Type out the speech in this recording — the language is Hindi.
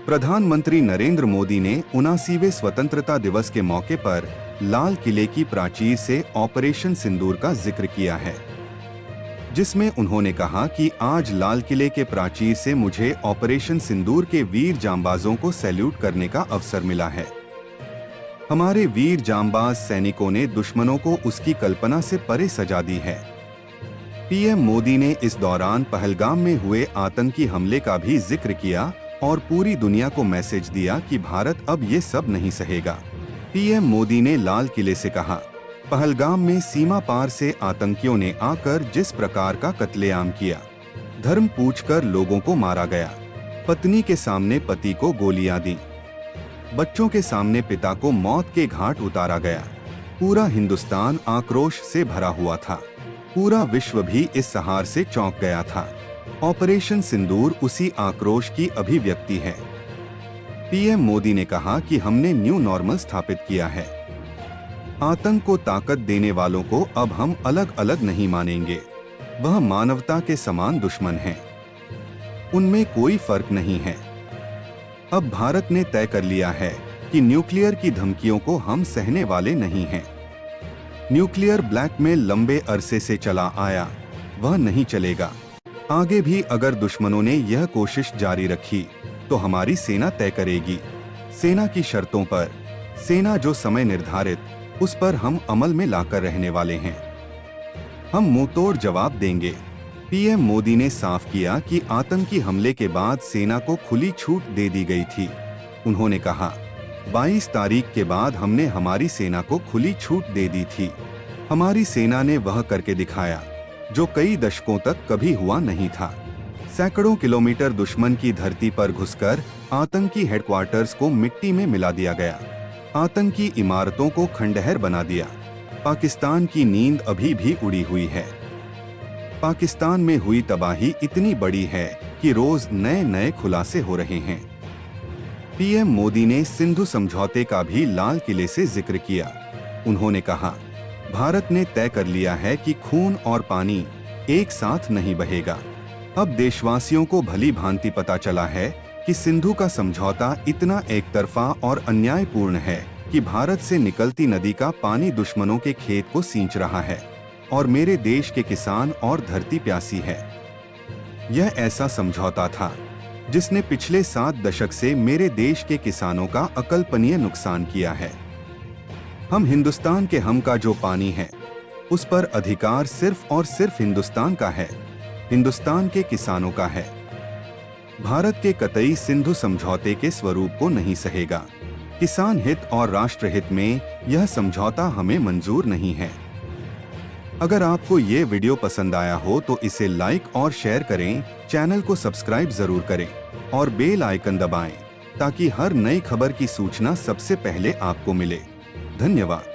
प्रधानमंत्री नरेंद्र मोदी ने 79वें स्वतंत्रता दिवस के मौके पर लाल किले की प्राचीर से ऑपरेशन सिंदूर का जिक्र किया है, जिसमें उन्होंने कहा कि आज लाल किले के प्राचीर से मुझे ऑपरेशन सिंदूर के वीर जांबाजों को सैल्यूट करने का अवसर मिला है। हमारे वीर जांबाज सैनिकों ने दुश्मनों को उसकी कल्पना से परे सजा दी है। पीएम मोदी ने इस दौरान पहलगाम में हुए आतंकी हमले का भी जिक्र किया और पूरी दुनिया को मैसेज दिया कि भारत अब ये सब नहीं सहेगा। पीएम मोदी ने लाल किले से कहा, पहलगाम में सीमा पार से आतंकियों ने आकर जिस प्रकार का कत्लेआम किया, धर्म पूछकर लोगों को मारा गया, पत्नी के सामने पति को गोलियां दी, बच्चों के सामने पिता को मौत के घाट उतारा गया, पूरा हिंदुस्तान आक्रोश से भरा हुआ था, पूरा विश्व भी इस सहार से चौंक गया था। ऑपरेशन सिंदूर उसी आक्रोश की अभिव्यक्ति है। पीएम मोदी ने कहा कि हमने न्यू नॉर्मल स्थापित किया है। आतंक को ताकत देने वालों को अब हम अलग अलग नहीं मानेंगे। वह मानवता के समान दुश्मन हैं। उनमें कोई फर्क नहीं है। अब भारत ने तय कर लिया है कि न्यूक्लियर की धमकियों को हम सहने वाले नहीं हैं। न्यूक्लियर ब्लैकमेल लंबे अरसे से चला आया, वह नहीं चलेगा। आगे भी अगर दुश्मनों ने यह कोशिश जारी रखी तो हमारी सेना तय करेगी, सेना की शर्तों पर। सेना जो समय निर्धारित, उस पर हम अमल में लाकर रहने वाले हैं। हम मुंहतोड़ जवाब देंगे। पीएम मोदी ने साफ किया कि आतंकी हमले के बाद सेना को खुली छूट दे दी गई थी। उन्होंने कहा, 22 तारीख के बाद हमने हमारी सेना को खुली छूट दे दी थी। हमारी सेना ने वह करके दिखाया जो कई दशकों तक कभी हुआ नहीं था। सैकड़ों किलोमीटर दुश्मन की धरती पर घुसकर आतंकी हेडक्वार्टर्स को मिट्टी में मिला दिया गया, आतंकी इमारतों को खंडहर बना दिया। पाकिस्तान की नींद अभी भी उड़ी हुई है। पाकिस्तान में हुई तबाही इतनी बड़ी है कि रोज नए नए खुलासे हो रहे हैं। पीएम मोदी ने सिंधु समझौते का भी लाल किले से जिक्र किया। उन्होंने कहा, भारत ने तय कर लिया है कि खून और पानी एक साथ नहीं बहेगा। अब देशवासियों को भली भांति पता चला है कि सिंधु का समझौता इतना एकतरफा और अन्यायपूर्ण है कि भारत से निकलती नदी का पानी दुश्मनों के खेत को सींच रहा है और मेरे देश के किसान और धरती प्यासी है। यह ऐसा समझौता था जिसने पिछले 7 दशक से मेरे देश के किसानों का अकल्पनीय नुकसान किया है। हम हिंदुस्तान के हम का जो पानी है, उस पर अधिकार सिर्फ और सिर्फ हिंदुस्तान का है, हिंदुस्तान के किसानों का है। भारत के कतई सिंधु समझौते के स्वरूप को नहीं सहेगा। किसान हित और राष्ट्र हित में यह समझौता हमें मंजूर नहीं है। अगर आपको ये वीडियो पसंद आया हो तो इसे लाइक और शेयर करें, चैनल को सब्सक्राइब जरूर करें और बेल आइकन दबाएं ताकि हर नई खबर की सूचना सबसे पहले आपको मिले। धन्यवाद।